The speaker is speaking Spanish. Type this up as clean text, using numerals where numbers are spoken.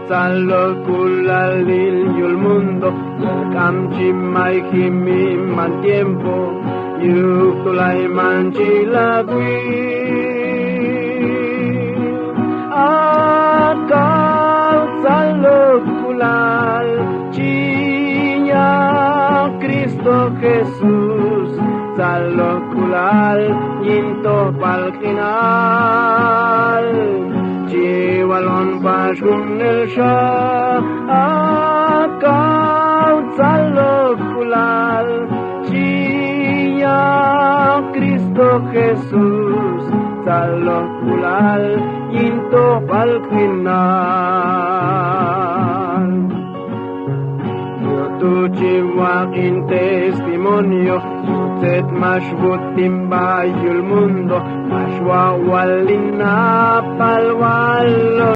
Salokulalil yul mundo Kamchi mai kimi man tiempo Yuktulay man chilagwi Akal salokulal Chinya Cristo Jesús Salokulal Yinto palkinal Chiwalon pashun el Shah Akal salokulal Chinya Cristo Jesús Salokulal Yinto palkinal Tu chihuaquín testimonio, set mashbut timbayul mundo, mashwawalina palwalo.